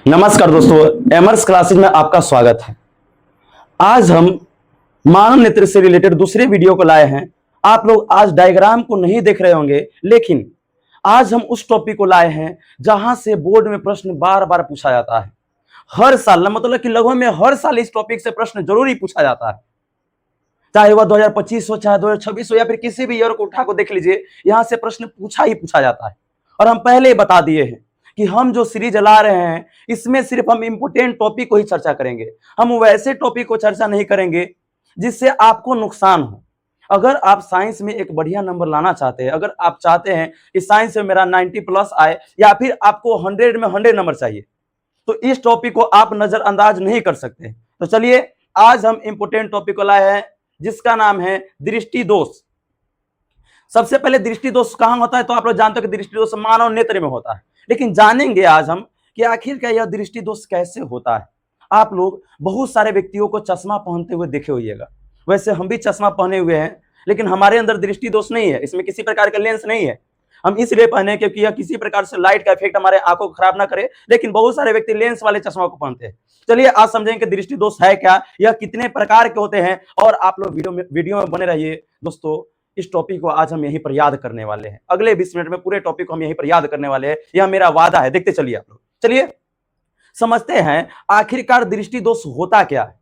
नमस्कार दोस्तों, एमर्स क्लासेज में आपका स्वागत है। आज हम मानव नेत्र से रिलेटेड दूसरे वीडियो को लाए हैं। आप लोग आज डायग्राम को नहीं देख रहे होंगे, लेकिन आज हम उस टॉपिक को लाए हैं जहां से बोर्ड में प्रश्न बार बार पूछा जाता है। हर साल, मतलब कि लगभग में हर साल इस टॉपिक से प्रश्न जरूर ही पूछा जाता है, चाहे वह 2025 हो, चाहे 2026 हो, या फिर किसी भी ईयर को उठा को देख लीजिए, यहां से प्रश्न पूछा ही पूछा जाता है। और हम पहले ही बता दिए हैं कि हम जो सीरीज ला रहे हैं इसमें सिर्फ हम इंपोर्टेंट टॉपिक को ही चर्चा करेंगे। हम वैसे टॉपिक को चर्चा नहीं करेंगे जिससे आपको नुकसान हो। अगर आप साइंस में एक बढ़िया नंबर लाना चाहते हैं, अगर आप चाहते हैं कि साइंस में मेरा 90+ आए, या फिर आपको 100 में 100 नंबर चाहिए, तो इस टॉपिक को आप नजरअंदाज नहीं कर सकते। तो चलिए, आज हम इंपोर्टेंट टॉपिक को लाए हैं जिसका नाम है दृष्टि दोष। सबसे पहले दृष्टि दोष कहां होता है, तो आप लोग जानते हो कि दृष्टि दोष मानव नेत्र में होता है। लेकिन जानेंगे आज हम कि आखिर क्या यह दृष्टि दोष कैसे होता है। आप लोग बहुत सारे व्यक्तियों को चश्मा पहनते हुए देखे होइएगा। वैसे हम भी चश्मा पहने हुए हैं, लेकिन हमारे अंदर दृष्टि दोष नहीं है, इसमें किसी प्रकार का लेंस नहीं है। हम इसलिए पहने क्योंकि यह किसी प्रकार से लाइट का इफेक्ट हमारे आंखों को खराब ना करे। लेकिन बहुत सारे व्यक्ति लेंस वाले चश्मा को पहनते हैं। चलिए आज समझेंगे कि दृष्टि दोष है क्या, यह कितने प्रकार के होते हैं, और आप लोग वीडियो में बने रहिए। दोस्तों, इस टॉपिक को आज हम यहीं पर याद करने वाले हैं। अगले 20 मिनट में पूरे टॉपिक को हम यहीं पर याद करने वाले हैं, यह मेरा वादा है। देखते चलिए आप लोग। चलिए समझते हैं आखिरकार दृष्टि दोष होता क्या है।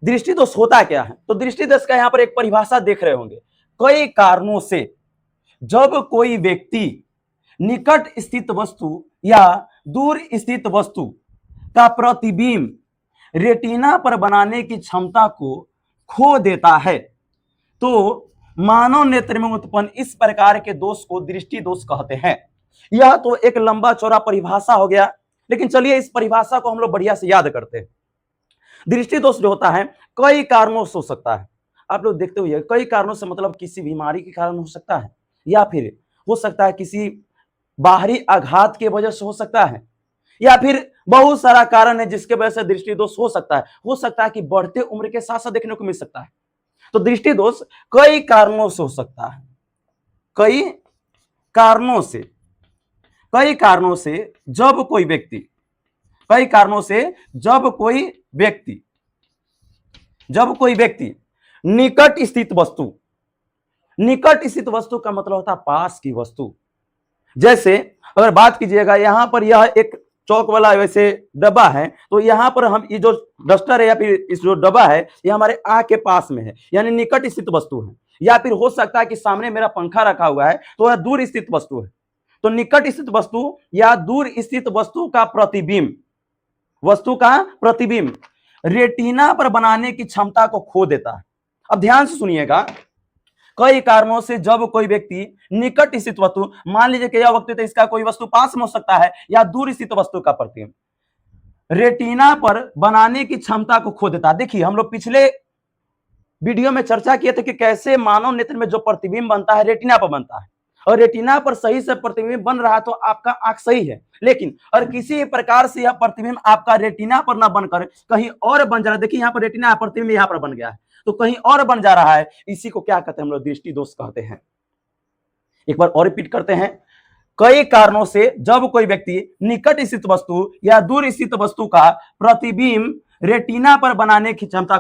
दृष्टि दोष होता क्या है, तो दृष्टि दोष का यहां पर एक परिभाषा देख रहे होंगे। कई कारणों से जब कोई व्यक्ति निकट स्थित वस्तु या दूर स्थित वस्तु का प्रतिबिंब रेटिना पर बनाने की क्षमता को खो देता है, तो मानव नेत्र में उत्पन्न इस प्रकार के दोष को दृष्टि दोष कहते हैं। यह तो एक लंबा चौड़ा परिभाषा हो गया, लेकिन चलिए इस परिभाषा को हम लोग बढ़िया से याद करते हैं। दृष्टि दोष जो होता है कई कारणों से हो सकता है। आप लोग देखते हुए कई कारणों से, मतलब किसी बीमारी के कारण हो सकता है, या फिर हो सकता है किसी बाहरी आघात की वजह से हो सकता है, या फिर बहुत सारा कारण है जिसके वजह से दृष्टि दोष हो सकता है। हो सकता है कि बढ़ते उम्र के साथ साथ देखने को मिल सकता है। तो दृष्टि दोष कई कारणों से हो सकता है। कई कारणों से जब कोई व्यक्ति निकट स्थित वस्तु का मतलब होता है पास की वस्तु। जैसे अगर बात कीजिएगा, यहां पर यह एक चौक वाला वैसे डब्बा है, तो यहां पर हम ये जो डस्टर है या फिर इस जो डब्बा है, ये हमारे आंख के पास में है, यानी निकट स्थित वस्तु है। या फिर हो सकता है कि सामने मेरा पंखा रखा हुआ है, तो वह दूर स्थित वस्तु है। तो निकट स्थित वस्तु या दूर स्थित वस्तु का प्रतिबिंब रेटिना पर बनाने की क्षमता को खो देता है। अब ध्यान से सुनिएगा, कई कारणों से जब कोई व्यक्ति निकट स्थित वस्तु, मान लीजिए कि यह वस्तु तो इसका कोई वस्तु पास में हो सकता है, या दूर स्थित वस्तु का प्रतिबिंब रेटिना पर बनाने की क्षमता को खो देता है। देखिए हम लोग पिछले वीडियो में चर्चा किए थे कि कैसे मानव नेत्र में जो प्रतिबिंब बनता है रेटिना पर बनता है, और रेटिना पर सही से प्रतिबिंब बन रहा है तो आपका आंख सही है। लेकिन और किसी प्रकार से यह प्रतिबिंब आपका रेटिना पर ना बनकर कहीं और बन जा रहा है। देखिए यहाँ पर रेटिना प्रतिबिंब यहाँ पर बन गया है, तो कहीं और बन जा रहा है। इसी को क्या कहते हैं हम लोग, दृष्टि दोष कहते हैं। एक बार और रिपीट करते हैं। कई कारणों से जब कोई व्यक्ति निकट स्थित वस्तु या दूर स्थित वस्तु का प्रतिबिंब रेटिना पर बनाने की क्षमता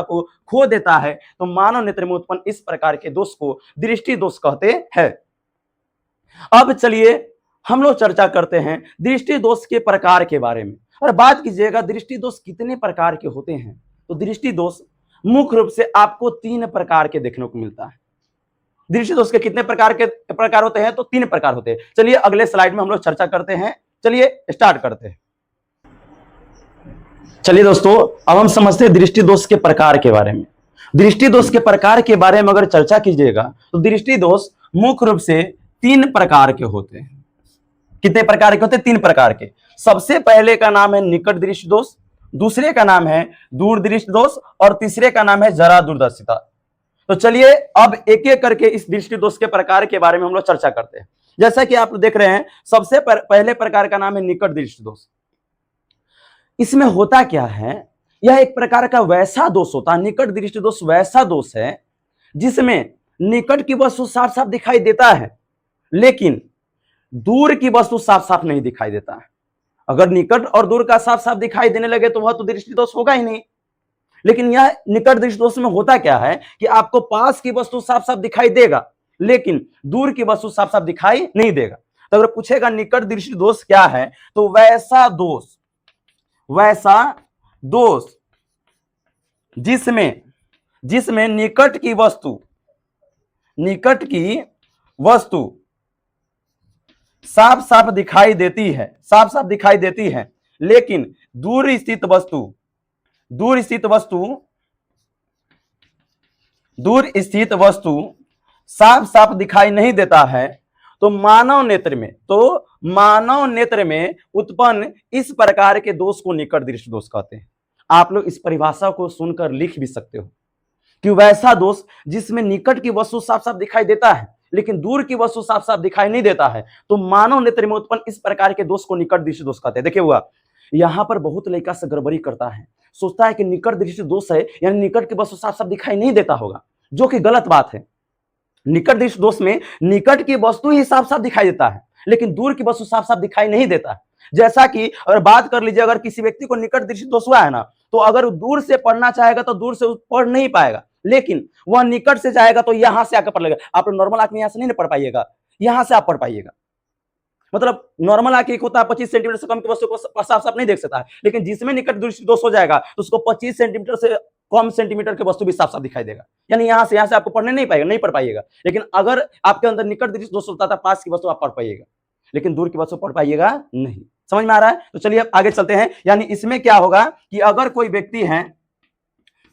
को खो देता है, तो मानव नेत्र में उत्पन्न इस प्रकार के दोष को दृष्टि दोष कहते हैं। अब चलिए हम लोग चर्चा करते हैं दृष्टि दोष के प्रकार के बारे में। और बात कीजिएगा दृष्टि दोष कितने प्रकार के होते हैं, तो दृष्टि दोष मुख्य रूप से आपको 3 प्रकार के देखने को मिलता है। दृष्टि दोष के कितने प्रकार होते हैं, तो 3 प्रकार होते हैं। चलिए अगले स्लाइड में हम लोग चर्चा करते हैं। चलिए स्टार्ट करते हैं। चलिए दोस्तों, अब हम समझते हैं दृष्टि दोष के प्रकार के बारे में। दृष्टि दोष के प्रकार के बारे में अगर चर्चा कीजिएगा, तो दृष्टि दोष मुख्य रूप से 3 प्रकार के होते हैं। कितने प्रकार के होते हैं? 3 प्रकार के। सबसे पहले का नाम है निकट दृष्टि दोष, दूसरे का नाम है दूर दृष्टि दोष, और तीसरे का नाम है जरा दूरदर्शिता। तो चलिए अब एक एक करके इस दृष्टि दोष के प्रकार के बारे में हम लोग चर्चा करते हैं। जैसा कि आप देख रहे हैं, सबसे पहले प्रकार का नाम है निकट दृष्टि दोष। इसमें होता क्या है, यह एक प्रकार का वैसा दोष होता है। निकट दृष्टि दोष वैसा दोष है जिसमें निकट की वस्तु साफ साफ दिखाई देता है, लेकिन दूर की वस्तु साफ साफ नहीं दिखाई देता है। अगर निकट और दूर का साफ साफ दिखाई देने लगे तो वह तो दृष्टि दोष होगा ही नहीं। लेकिन यह निकट दृष्टि दोष में होता क्या है कि आपको पास की वस्तु साफ साफ दिखाई देगा लेकिन दूर की वस्तु साफ साफ दिखाई नहीं देगा। तो अगर पूछेगा निकट दृष्टि दोष क्या है, तो वैसा दोष जिसमें निकट की वस्तु साफ साफ दिखाई देती है लेकिन दूर स्थित वस्तु साफ साफ दिखाई नहीं देता है, तो मानव नेत्र में उत्पन्न इस प्रकार के दोष को निकट दृष्टि दोष कहते हैं। आप लोग इस परिभाषा को सुनकर लिख भी सकते हो कि वैसा दोष जिसमें निकट की वस्तु साफ साफ दिखाई देता है लेकिन दूर की वस्तु साफ साफ दिखाई नहीं देता है, तो मानव नेत्र में उत्पन्न इस प्रकार के दोष को निकट दृष्टि दोष कहते हैं। देखिए हुआ यहां पर बहुत लड़का से गड़बड़ी करता है, सोचता है कि निकट दृष्टि दोष है यानी निकट की वस्तु साफ साफ दिखाई नहीं देता होगा, जो कि गलत बात है। निकट दृष्टि दोष में निकट की वस्तु ही साफ साफ दिखाई देता है लेकिन दूर की वस्तु साफ साफ दिखाई नहीं देता है। जैसा कि अगर बात कर लीजिए, अगर किसी व्यक्ति को निकट दृष्टि दोष हुआ है ना, तो अगर दूर से पढ़ना चाहेगा तो दूर से पढ़ नहीं पाएगा, लेकिन वह निकट से जाएगा तो यहां से आकर पढ़ लेगा। आप नॉर्मल आंख में यहां से नहीं पढ़ पाइएगा, यहां से आप पढ़ पाइएगा। मतलब नॉर्मल आंख एक होता है 25 सेंटीमीटर से कम की वस्तु को साफ साफ नहीं देख सकता है, लेकिन जिसमें निकट दृष्टि दोष हो जाएगा तो उसको 25 सेंटीमीटर से कम सेंटीमीटर की वस्तु भी साफ साफ दिखाई देगा। यानी यहां से आपको पढ़ने नहीं पढ़ पाइएगा। लेकिन अगर आपके अंदर निकट दृष्टि दोष होता था, पास की वस्तु आप पढ़ पाइएगा लेकिन दूर की वस्तु पढ़ पाइएगा नहीं। समझ में आ रहा है? तो चलिए अब आगे चलते हैं। यानी इसमें क्या होगा कि अगर कोई व्यक्ति है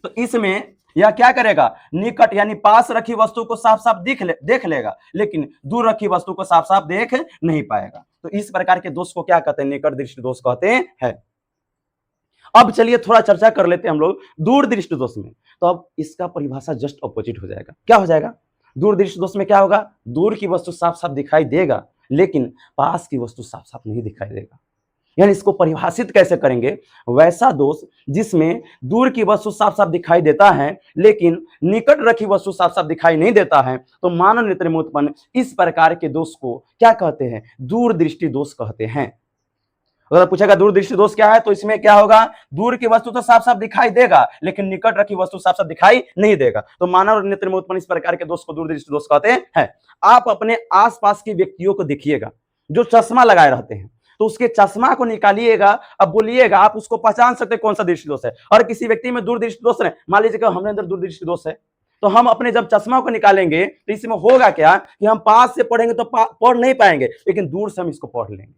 तो इसमें यह क्या करेगा, निकट यानी पास रखी वस्तु को साफ साफ देख लेगा लेकिन दूर रखी वस्तु को साफ साफ देख नहीं पाएगा। तो इस प्रकार के दोष को क्या कहते हैं, निकट दृष्टि दोष कहते हैं। अब चलिए थोड़ा चर्चा कर लेते हैं हम लोग दूर दृष्टि दोष में। तो अब इसका परिभाषा जस्ट अपोजिट हो जाएगा। क्या हो जाएगा? दूर दृष्टि दोष में क्या होगा, दूर की वस्तु साफ साफ दिखाई देगा लेकिन पास की वस्तु साफ साफ नहीं दिखाई देगा। यानी इसको परिभाषित कैसे करेंगे, वैसा दोष जिसमें दूर की वस्तु साफ साफ दिखाई देता है लेकिन निकट रखी वस्तु साफ साफ दिखाई नहीं देता है, तो मानव नेत्र में उत्पन्न इस प्रकार के दोष को क्या कहते हैं, दूर दृष्टि दोष कहते हैं। अगर पूछेगा दूर दृष्टि दोष क्या है, तो इसमें क्या होगा, दूर की वस्तु तो साफ साफ दिखाई देगा लेकिन निकट रखी वस्तु साफ साफ दिखाई नहीं देगा। तो मानव नेत्र में उत्पन्न इस प्रकार के दोष को दूर दृष्टि दोष कहते हैं। आप अपने आसपास के व्यक्तियों को देखिएगा जो चश्मा लगाए रहते हैं, तो उसके चश्मा को निकालिएगा, अब बोलिएगा आप उसको पहचान सकते कौन सा दृष्टि दोष है। और किसी व्यक्ति में दूर दृष्टि दोष है, मान लीजिए कि हमारे अंदर दूर दृष्टि दोष है, तो हम अपने जब चश्मा को निकालेंगे तो इसमें होगा क्या कि हम पास से पढ़ेंगे तो पढ़ नहीं पाएंगे लेकिन दूर से हम इसको पढ़ लेंगे।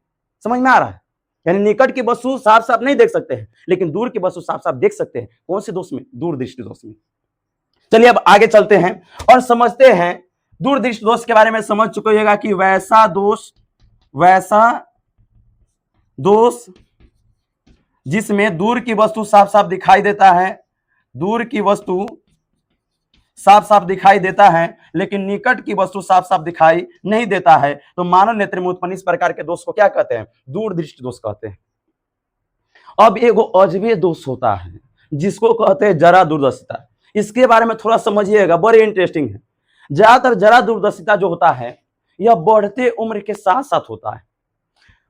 समझ में आ रहा है? यानी निकट की वस्तु साफ साफ नहीं देख सकते हैं लेकिन दूर की वस्तु साफ साफ देख सकते हैं। कौन से दोष में? दूर दृष्टि दोष में। चलिए अब आगे चलते हैं और समझते हैं दूर दृष्टि दोष के बारे में। समझ चुके होगा कि वैसा दोष जिसमें दूर की वस्तु साफ साफ दिखाई देता है, दूर की वस्तु साफ साफ दिखाई देता है लेकिन निकट की वस्तु साफ साफ दिखाई नहीं देता है, तो मानव नेत्र में उत्पन्न इस प्रकार के दोष को क्या कहते हैं, दूर दृष्टि दोष कहते हैं। अब एगो अजबे दोष होता है जिसको कहते हैं जरा दूरदर्शिता। इसके बारे में थोड़ा समझिएगा, बड़े इंटरेस्टिंग है। ज्यादातर जरा दूरदर्शिता जो होता है यह बढ़ते उम्र के साथ साथ होता है।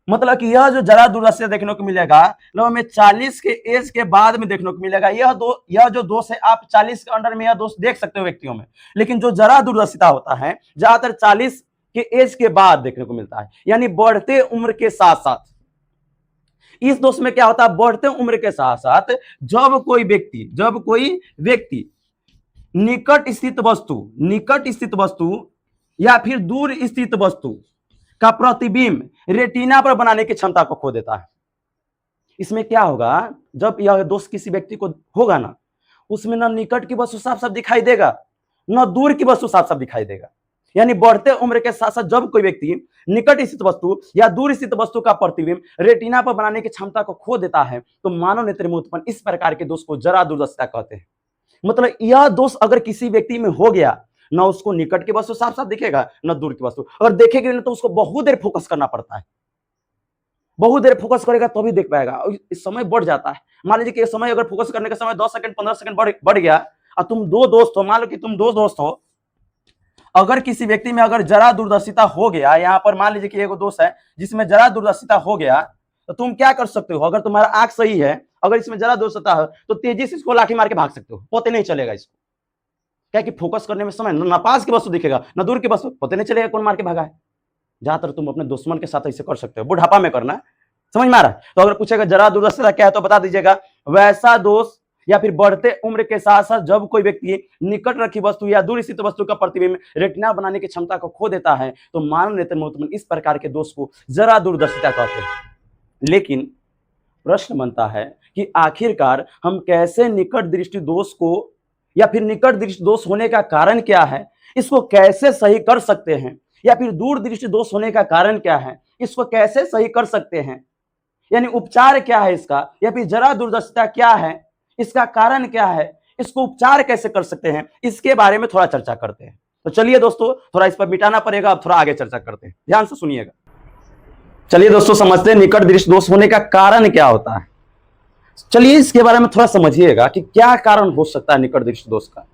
मतलब कि यह जो जरा दूरदर्शिता देखने को मिलेगा लगभग में 40 के एज के बाद में देखने को मिलेगा। यह जो दोष है आप 40 के अंडर में यह दोष देख सकते हो व्यक्तियों में, लेकिन जो जरा दूरदर्शिता होता है ज्यादातर 40 के एज के बाद देखने को मिलता है, यानी बढ़ते उम्र के साथ साथ। इस दोष में क्या होता है, बढ़ते उम्र के साथ साथ जब कोई व्यक्ति निकट स्थित वस्तु या फिर दूर स्थित वस्तु का प्रतिबिंब रेटिना पर बनाने की क्षमता को खो देता है। इसमें क्या होगा, जब यह दोष किसी व्यक्ति को होगा ना, उसमें न निकट की वस्तु साफ साफ दिखाई देगा न दूर की वस्तु साफ साफ दिखाई देगा। यानी बढ़ते उम्र के साथ साथ जब कोई व्यक्ति निकट स्थित वस्तु या दूर स्थित वस्तु का प्रतिबिंब रेटिना पर बनाने की क्षमता को खो देता है, तो मानव नेत्र में उत्पन्न इस प्रकार के दोष को जरा दूरदर्शिता कहते हैं। मतलब यह दोष अगर किसी व्यक्ति में हो गया, न उसको निकट की वस्तु साफ साफ दिखेगा न दूर की वस्तु, अगर देखेगी नहीं तो उसको बहुत देर फोकस करना पड़ता है। बहुत देर फोकस करेगा तो भी देख पाएगा, और इस समय बढ़ जाता है। मान लीजिए कि समय अगर फोकस करने का समय 10 सेकंड 15 सेकंड बढ़ गया, और तुम दो दोस्त हो, मान लो कि तुम दो दोस्त हो, अगर किसी व्यक्ति में अगर जरा दूरदर्शिता हो गया, यहाँ पर मान लीजिए कि एगो दोस्त है जिसमें जरा दूरदर्शिता हो गया, तो तुम क्या कर सकते हो, अगर तुम्हारा आंख सही है, अगर इसमें जरा दोष होता है तो तेजी से इसको लाठी मार के भाग सकते हो, पता नहीं चलेगा इसको, क्या कि फोकस करने में समय ना पास की वस्तु दिखेगा ना दूर की वस्तु, पता नहीं चलेगा कौन मार के भागा है। ज्यादातर तुम अपने दुश्मन के साथ ऐसे कर सकते हो, बुढ़ापा में करना, समझ में आ रहा है। तो अगर पूछेगा जरा दूरदर्शिता क्या है तो बता दीजिएगा, वैसा दोष या फिर बढ़ते उम्र के साथ साथ जब कोई व्यक्ति निकट रखी वस्तु या दूर स्थित वस्तु का प्रतिबिंब रेटिना बनाने की क्षमता को खो देता है तो मानव नेत्र में उत्पन्न इस प्रकार के दोष को जरा दूरदर्शिता कहते हैं। लेकिन प्रश्न बनता है कि आखिरकार हम कैसे निकट दृष्टि दोष को या फिर निकट दृष्टि दोष होने का कारण क्या है, इसको कैसे सही कर सकते हैं, या फिर दूर दृष्टि दोष होने का कारण क्या है, इसको कैसे सही कर सकते हैं, यानी उपचार क्या है इसका, या फिर जरा दूरदर्शिता क्या है, इसका कारण क्या है, इसको उपचार कैसे कर सकते हैं, इसके बारे में थोड़ा चर्चा करते हैं। तो चलिए दोस्तों, थोड़ा इस पर मिटाना पड़ेगा, अब थोड़ा आगे चर्चा करते हैं, ध्यान से सुनिएगा। चलिए दोस्तों, समझते हैं निकट दृष्टि दोष होने का कारण क्या होता है। चलिए इसके बारे में थोड़ा समझिएगा कि क्या कारण हो सकता है निकट दृष्टि दोष का।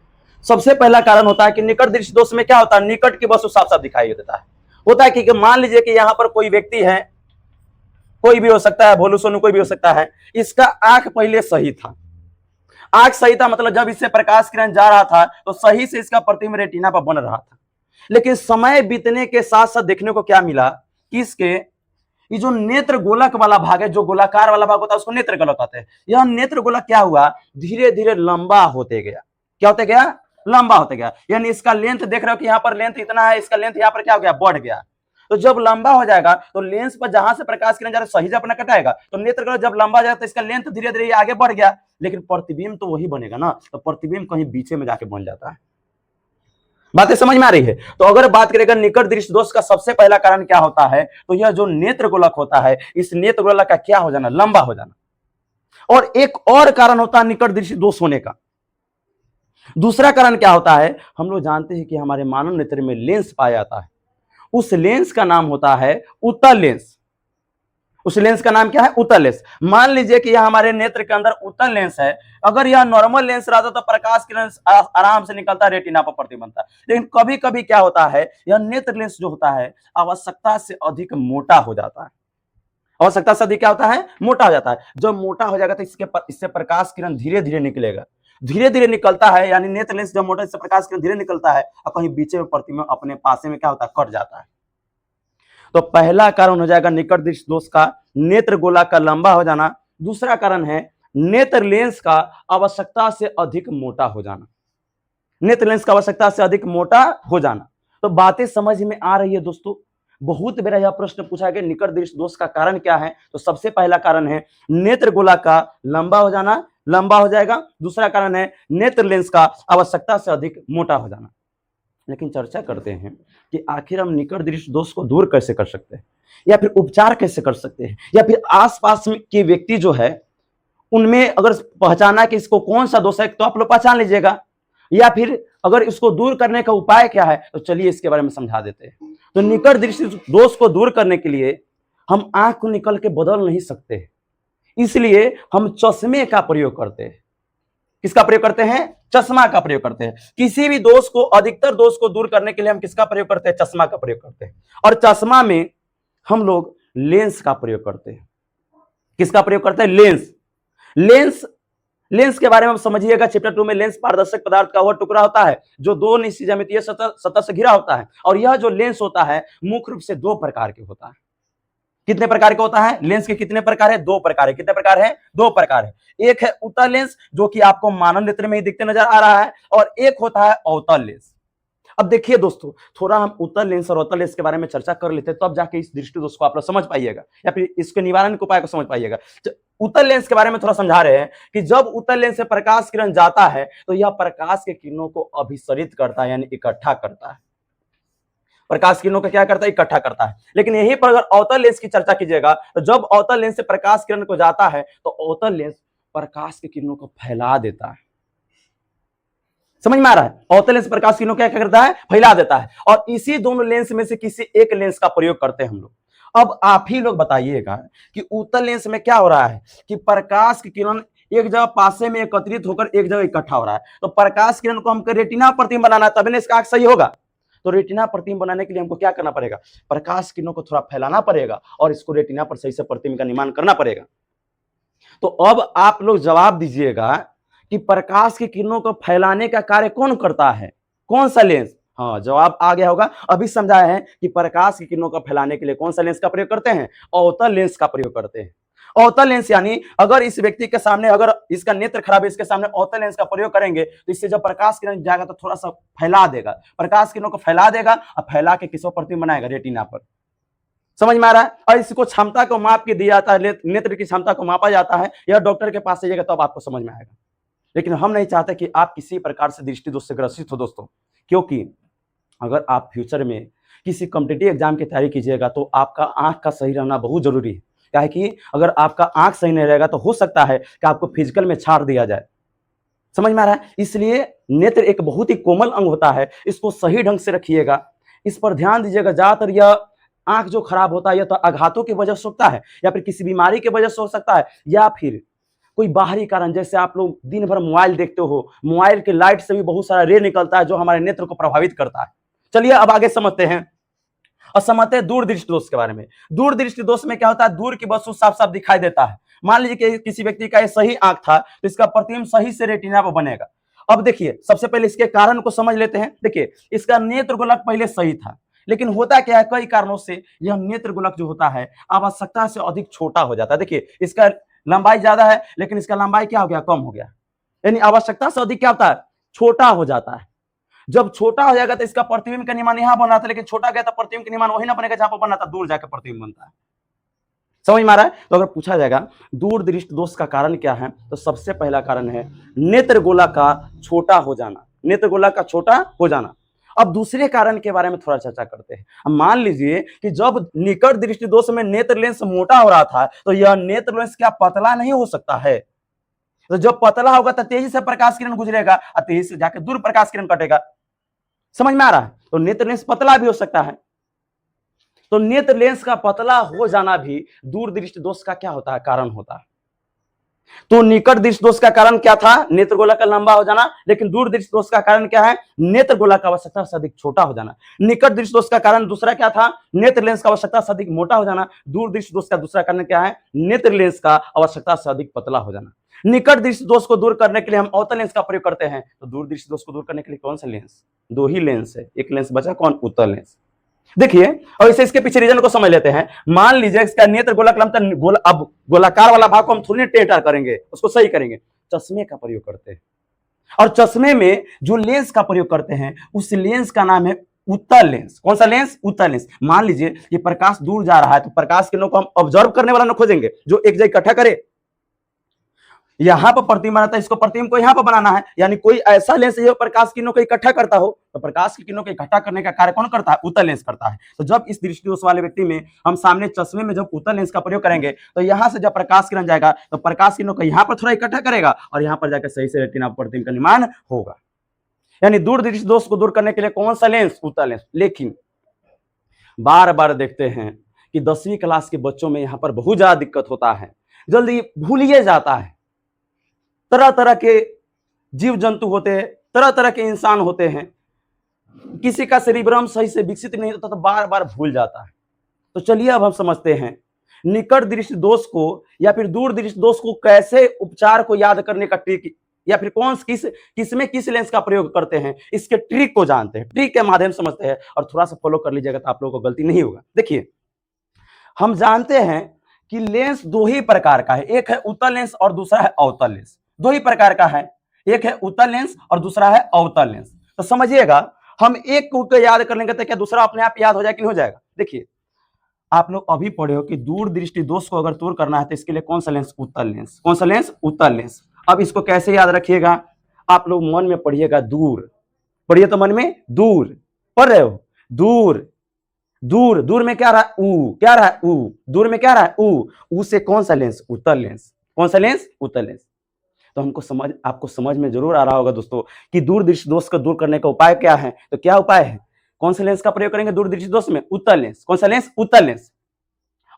सबसे पहला कारण होता है कि निकट दृष्टि दोष में क्या होता है, निकट की वस्तु साफ साफ दिखाई देता है। होता है कि मान लीजिए कि यहां पर कोई व्यक्ति है, कोई भी हो सकता है, भोलू सोनू कोई भी हो सकता है, इसका आंख पहले सही था, आंख सही था मतलब जब इससे प्रकाश किरण जा रहा था तो सही से इसका प्रतिबिंब रेटिना पर बन रहा था। लेकिन समय बीतने के साथ साथ देखने को क्या मिला कि इसके ये जो नेत्र गोलक वाला भाग है, जो गोलाकार वाला भाग होता है उसको नेत्र गोलक कहते हैं, यह नेत्र गोलक क्या हुआ, धीरे धीरे लंबा होते गया। क्या होते गया, लंबा होते गया, यानी इसका लेंथ देख रहे हो कि यहाँ पर लेंथ इतना है, इसका लेंथ यहाँ पर क्या हो गया, बढ़ गया। तो जब लंबा हो जाएगा तो लेंस पर जहां से प्रकाश किरण जा रहा है सही अपना कटाएगा, तो नेत्र गोलक जब लंबा जाएगा तो इसका लेंथ धीरे धीरे आगे बढ़ गया, लेकिन प्रतिबिंब तो वही बनेगा ना, तो प्रतिबिंब कहीं बीचे में जाके बन जाता है। बातें समझ में आ रही है। तो अगर बात करेगा निकट दृष्टि दोष का सबसे पहला कारण क्या होता है, तो यह जो नेत्र गोलक होता है, इस नेत्र गोलक का क्या हो जाना, लंबा हो जाना। और एक और कारण होता है निकट दृष्टि दोष होने का, दूसरा कारण क्या होता है, हम लोग जानते हैं कि हमारे मानव नेत्र में लेंस पाया जाता है, उस लेंस का नाम होता है उत्तल लेंस। उस लेंस का नाम क्या है, उत्तल लेंस। मान लीजिए कि यह हमारे नेत्र के अंदर उत्तल लेंस है, अगर यह नॉर्मल लेंस रहता तो प्रकाश किरण आराम से निकलता, रेटिना पर प्रतिबिंब बनता। लेकिन कभी कभी क्या होता है, यह नेत्र लेंस जो होता है आवश्यकता से अधिक मोटा हो जाता है। आवश्यकता से अधिक क्या होता है, मोटा हो जाता है। जब मोटा हो जाएगा तो इससे प्रकाश किरण धीरे धीरे निकलेगा, धीरे धीरे निकलता है, यानी नेत्र लेंस जब मोटा, इससे प्रकाश किरण धीरे निकलता है और कहीं बीच में प्रतिबिंब अपने पासे में क्या होता है, कट जाता है। तो पहला कारण हो जाएगा निकट दृष्टि दोष का नेत्र गोला का लंबा हो जाना। दूसरा कारण है नेत्र लेंस का आवश्यकता से अधिक मोटा हो जाना, नेत्र लेंस का आवश्यकता से अधिक मोटा हो जाना। तो बातें समझ में आ रही है दोस्तों। बहुत मेरा यह प्रश्न पूछा गया निकट दृष्टि दोष का कारण क्या है, तो सबसे पहला कारण है नेत्र गोला का लंबा हो जाना, लंबा हो जाएगा। दूसरा कारण है नेत्र लेंस का आवश्यकता से अधिक मोटा हो जाना। लेकिन चर्चा करते हैं कि आखिर हम निकट दृष्टि दोष को दूर कैसे कर सकते हैं, या फिर उपचार कैसे कर सकते हैं, या फिर आसपास के व्यक्ति जो है उनमें अगर पहचाना कि इसको कौन सा दोष है तो आप लोग पहचान लीजिएगा, या फिर अगर इसको दूर करने का उपाय क्या है तो चलिए इसके बारे में समझा देते हैं। तो निकट दृष्टि दोष को दूर करने के लिए हम आंख को निकल के बदल नहीं सकते, इसलिए हम चश्मे का प्रयोग करते हैं। किसका प्रयोग करते हैं, चश्मा का प्रयोग करते हैं। किसी भी दोष को, अधिकतर दोष को दूर करने के लिए हम किसका प्रयोग करते हैं, चश्मा का प्रयोग करते हैं। और चश्मा में हम लोग लेंस का प्रयोग करते हैं। किसका प्रयोग करते हैं, लेंस। लेंस के बारे में हम समझिएगा, चैप्टर 2 में लेंस पारदर्शक पदार्थ का वह टुकड़ा होता है जो दो निश्चित ज्यामितीय सतह से घिरा होता है। और यह जो लेंस होता है मुख्य रूप से दो प्रकार के होता है। कितने प्रकार का होता है, लेंस के कितने प्रकार है, दो प्रकार है। कितने प्रकार है, दो प्रकार है। एक है उत्तल लेंस जो कि आपको मानव नेत्र में ही दिखते नजर आ रहा है, और एक होता है अवतल लेंस। अब देखिए दोस्तों, थोड़ा हम उत्तल लेंस और अवतल लेंस के बारे में चर्चा कर लेते हैं, तब जाके इस दृष्टि दोष को आप लोग समझ पाइएगा, या फिर इसके निवारण के उपाय को समझ पाइएगा। उत्तल लेंस के बारे में थोड़ा समझा रहे हैं कि जब उत्तल लेंस से प्रकाश किरण जाता है तो यह प्रकाश के किरणों को अभिसरित करता है, यानी इकट्ठा करता है। प्रकाश किरणों का क्या करता है, इकट्ठा करता है। लेकिन यहीं पर अगर अवतल लेंस की चर्चा कीजिएगा तो जब अवतल लेंस से प्रकाश किरण को जाता है तो अवतल लेंस प्रकाश के किरणों को फैला देता है। समझ में आ रहा है, अवतल लेंस प्रकाश किरणों क्या करता है, फैला देता है। और इसी दोनों लेंस में से किसी एक लेंस का प्रयोग करते हैं हम लोग। अब आप ही लोग बताइएगा कि उत्तल लेंस में क्या हो रहा है कि प्रकाश की किरण एक जगह पासे में एकत्रित होकर एक जगह इकट्ठा हो रहा है। तो प्रकाश किरण को हमको रेटिना प्रतिबिंब बनाना है, तभी इसका आंख सही होगा। तो रेटिना प्रतिबिंब बनाने के लिए हमको क्या करना पड़ेगा, प्रकाश किरणों को थोड़ा फैलाना पड़ेगा और इसको रेटिना पर सही से प्रतिबिंब का निर्माण करना पड़ेगा। तो अब आप लोग जवाब दीजिएगा कि प्रकाश की किरणों को फैलाने का कार्य कौन करता है, कौन सा लेंस? हाँ, जवाब आ गया होगा। अभी समझाया है कि प्रकाश की किरणों को फैलाने के लिए कौन सा लेंस का प्रयोग करते हैं, अवतल लेंस का प्रयोग करते हैं। अवतल लेंस यानी अगर इस व्यक्ति के सामने, अगर इसका नेत्र खराब है, इसके सामने अवतल लेंस का प्रयोग करेंगे तो इससे जब प्रकाश किरण जाएगा तो थोड़ा सा फैला देगा, प्रकाश किरणों को फैला देगा और फैला के किसको प्रतिबिंब बनाएगा, रेटिना पर। समझ में आ रहा है? और इसको क्षमता को माप के दिया जाता है, नेत्र की क्षमता को मापा जाता है, या डॉक्टर के पास जाइएगा तब आपको समझ में आएगा। लेकिन हम नहीं चाहते कि आप किसी प्रकार से दृष्टि दोष से ग्रसित हो दोस्तों, क्योंकि अगर आप फ्यूचर में किसी कॉम्पिटिटिव एग्जाम की तैयारी कीजिएगा तो आपका आंख का सही रहना बहुत जरूरी है। क्या है कि अगर आपका आंख सही नहीं रहेगा तो हो सकता है कि आपको फिजिकल में छाड़ दिया जाए। समझ में आ रहा है? इसलिए नेत्र एक बहुत ही कोमल अंग होता है, इसको सही ढंग से रखिएगा, इस पर ध्यान दीजिएगा। ज्यादातर यह आंख जो खराब होता है यह तो आघातों की वजह से होता है, या फिर किसी बीमारी की वजह से हो सकता है, या फिर कोई बाहरी कारण, जैसे आप लोग दिन भर मोबाइल देखते हो, मोबाइल के लाइट से भी बहुत सारा रे निकलता है जो हमारे नेत्र को प्रभावित करता है। चलिए अब आगे समझते हैं और समझते हैं दूर दृष्टि दोष के बारे में। दूर दृष्टि दोष में क्या होता है, दूर की वस्तु साफ साफ दिखाई देता है। मान लीजिए कि किसी व्यक्ति का ये सही आंख था तो इसका प्रतिबिंब सही से रेटिना पर बनेगा। अब देखिए, सबसे पहले इसके कारण को समझ लेते हैं। देखिए, इसका नेत्र गोलक पहले सही था, लेकिन होता क्या है, कई कारणों से यह नेत्र गोलक जो होता है आवश्यकता से अधिक छोटा हो जाता है। देखिए, इसका लंबाई ज्यादा है लेकिन इसका लंबाई क्या हो गया, कम हो गया, यानी आवश्यकता से अधिक क्या होता है, छोटा हो जाता है। जब छोटा हो जाएगा तो इसका प्रतिबिंब का निर्माण यहां बन रहा था, लेकिन छोटा गया तो प्रतिबिंब का निर्माण वही ना बनेगा जहां पर बनना था, दूर जाकर प्रतिबिंब बनता है। समझ में आ रहा है? तो अगर पूछा जाएगा दूर दृष्टि दोष का कारण क्या है, तो सबसे पहला कारण है नेत्र गोला का छोटा हो जाना, नेत्र गोला का छोटा हो जाना। अब दूसरे कारण के बारे में थोड़ा चर्चा करते हैं। अब मान लीजिए कि जब निकट दृष्टि दोष में नेत्र लेंस मोटा हो रहा था तो यह नेत्र लेंस क्या पतला नहीं हो सकता है? तो जब पतला होगा तो तेजी से प्रकाश किरण गुजरेगा और तेजी से जाकर दूर प्रकाश किरण कटेगा। समझ में आ रहा है? तो नेत्र लेंस पतला भी हो सकता है। तो नेत्र लेंस का पतला हो जाना भी दूर दृष्टि दोष का क्या होता है, कारण होता है। तो निकट दृष्टि दोष का कारण क्या था, नेत्र गोला का लंबा हो जाना, लेकिन दूर दृष्टि दोष का कारण क्या है, नेत्र गोला का आवश्यकता से अधिक छोटा हो जाना। निकट दृष्टि दोष का कारण दूसरा क्या था, नेत्र लेंस का आवश्यकता से अधिक मोटा हो जाना। दूर दृष्टि दोष का दूसरा कारण क्या है, नेत्र लेंस का आवश्यकता से अधिक पतला हो जाना। निकट दृष्टि दोष को दूर करने के लिए हम अवतल लेंस का प्रयोग करते हैं, तो दूर दृष्टि दोष को दूर करने के लिए कौन सा लेंस, दो ही लेंस है, एक लेंस बचा, कौन, उत्तल लेंस। देखिए, और इसे इसके पीछे रीजन को समझ लेते हैं। मान लीजिए इसका नेत्र गोलक लंबता अब गोलाकार वाला भाग को हम थोड़ी टेढ़ा करेंगे, उसको सही करेंगे, चश्मे का प्रयोग करते हैं। और चश्मे में जो लेंस का प्रयोग करते हैं उस लेंस का नाम है उत्तल लेंस। कौन सा लेंस, उत्तल लेंस। मान लीजिए ये प्रकाश दूर जा रहा है तो प्रकाश किरणों को हम ऑब्जर्व करने वाला ना खोजेंगे जो एक जगह इकट्ठा करे। यहां पर प्रतिबिंब बनाता है, इसको प्रतिबिंब को यहां पर बनाना है, यानी कोई ऐसा लेंस जो प्रकाश किरणों को इकट्ठा करता हो, तो प्रकाश की किरणों को इकट्ठा करने का कार्य कौन करता है, उत्तल लेंस करता है। तो जब इस दृष्टि दोष वाले व्यक्ति में हम सामने चश्मे में जब उत्तल लेंस का प्रयोग करेंगे तो यहां से जब प्रकाश किरण जाएगा तो प्रकाश किरणों को यहां पर थोड़ा इकट्ठा करेगा और यहां पर जाकर सही से रेटिना प्रतिबिंब का निर्माण होगा। यानी दूर दृष्टि दोष को दूर करने के लिए कौन सा लेंस, उत्तल लेंस। लेकिन बार बार देखते हैं कि 10वीं क्लास के बच्चों में यहां पर बहुत ज्यादा दिक्कत होता है, जल्दी भूलिए जाता है। तरह तरह के जीव जंतु होते हैं, तरह तरह के इंसान होते हैं, किसी का सेरिब्रम सही से विकसित नहीं होता तो बार बार भूल जाता है। तो चलिए अब हम समझते हैं निकट दृष्टि दोष को या फिर दूर दृष्टि दोष को कैसे उपचार को याद करने का ट्रिक, या फिर कौन किसमें किस लेंस का प्रयोग करते हैं, इसके ट्रिक को जानते हैं, ट्रिक के माध्यम से समझते हैं और थोड़ा सा फॉलो कर लीजिएगा तो आप लोगों को गलती नहीं होगा। देखिए, हम जानते हैं कि लेंस दो ही प्रकार का है, एक है उत्तल लेंस और दूसरा है अवतल लेंस। दो ही प्रकार का है, एक है उत्तल लेंस और दूसरा है अवतल लेंस। तो समझिएगा, हम एक को याद कर लेंगे तो क्या दूसरा अपने आप याद हो जाएगा कि नहीं हो जाएगा। देखिए, आप लोग अभी पढ़े हो कि दूर दृष्टि दोष को अगर दूर करना है तो इसके लिए कौन सा लेंस, उत्तल लेंस। कौन सा लेंस, उत्तल लेंस। अब इसको कैसे याद रखिएगा, आप लोग मन में पढ़िएगा दूर, पढ़िए तो मन में दूर, पढ़ रहे हो, दूर दूर, दूर में क्या रहा है, ऊ, क्या रहा है, ऊ, दूर में क्या रहा है, ऊ से कौन सा लेंस, उत्तल लेंस। कौन सा लेंस, उत्तल लेंस। तो आपको समझ में जरूर आ रहा होगा दोस्तों कि दूर दृष्टि दोष को दूर करने का उपाय क्या है। तो क्या उपाय है, कौन से लेंस का प्रयोग करेंगे दूर दृष्टि दोष में, उत्तल लेंस। कौन सा लेंस, उत्तल लेंस।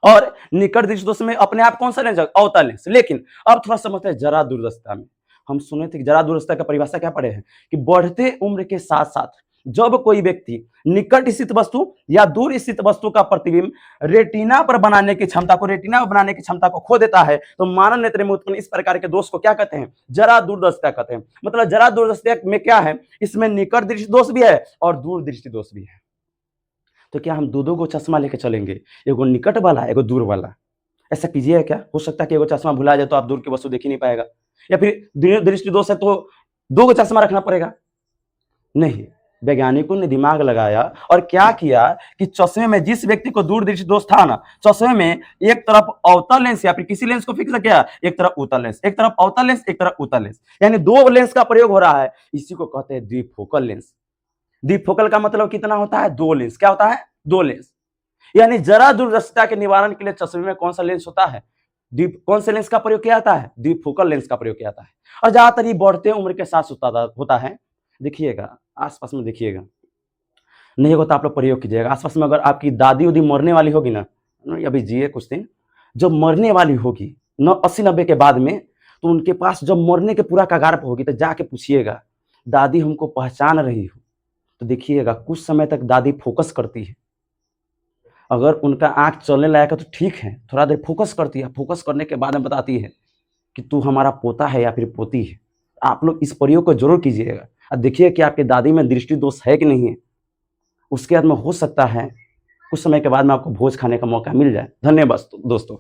और निकट दृष्टि दोष में अपने आप कौन सा लेंस, अवतल लेंस। लेकिन अब थोड़ा समझते हैं जरा दूरदर्शिता में। हम सुने थे कि जरा दूरदर्शिता का परिभाषा क्या पढ़े हैं कि बढ़ते उम्र के साथ साथ जब कोई व्यक्ति निकट स्थित वस्तु या दूर स्थित वस्तु का प्रतिबिंब रेटिना पर बनाने की क्षमता को खो देता है, तो मानव नेत्र में उत्पन्न इस प्रकार के दोष को क्या कहते हैं? जरा दूरदर्शिता कहते हैं। मतलब जरा दूरदर्शिता में क्या है? इसमें निकट दृष्टि दोष भी है और दूर दृष्टि दोष भी है। तो क्या हम दो को चश्मा लेके चलेंगे, एगो निकट वाला एगो दूर वाला? ऐसा कीजिए क्या? हो सकता है कि एगो चश्मा भुला जाए तो आप दूर की वस्तु देख ही नहीं पाएगा, या फिर दृष्टि दोष है तो दो को चश्मा रखना पड़ेगा? नहीं, वैज्ञानिकों ने दिमाग लगाया और क्या किया कि चश्मे में जिस व्यक्ति को दूर दृष्टि दोष था ना, चश्मे में एक तरफ अवतल लेंस या फिर किसी लेंस को फिक्स किया, एक तरफ उत्तल लेंस, एक तरफ अवतल लेंस, एक तरफ उत्तल लेंस, यानी दो लेंस का प्रयोग हो रहा है। इसी को कहते हैं द्विफोकल लेंस। द्विफोकल का मतलब कितना होता है? दो लेंस। क्या होता है? दो लेंस। यानी जरा दूरदर्शिता के निवारण के लिए चश्मे में कौन सा लेंस होता है? कौन से लेंस का प्रयोग किया जाता है? द्विफोकल लेंस का प्रयोग किया जाता है। और ज्यादातर ये बढ़ते उम्र के साथ होता है। देखिएगा, आसपास में देखिएगा, नहीं होगा तो आप लोग प्रयोग कीजिएगा। आसपास में अगर आपकी दादी उदी मरने वाली होगी ना, अभी जिए कुछ दिन, जब मरने वाली होगी 80-90 के बाद में, तो उनके पास जब मरने के पूरा कगार पर होगी तो जाके पूछिएगा, दादी हमको पहचान रही हो? तो देखिएगा कुछ समय तक दादी फोकस करती है। अगर उनका आंख चलने लायक है तो ठीक है, थोड़ा देर फोकस करती है, फोकस करने के बाद में बताती है कि तू हमारा पोता है या फिर पोती है। आप लोग इस प्रयोग को जरूर कीजिएगा और देखिए कि आपकी दादी में दृष्टि दोष है कि नहीं है। उसके बाद में हो सकता है कुछ समय के बाद में आपको भोज खाने का मौका मिल जाए। धन्यवाद दोस्तों।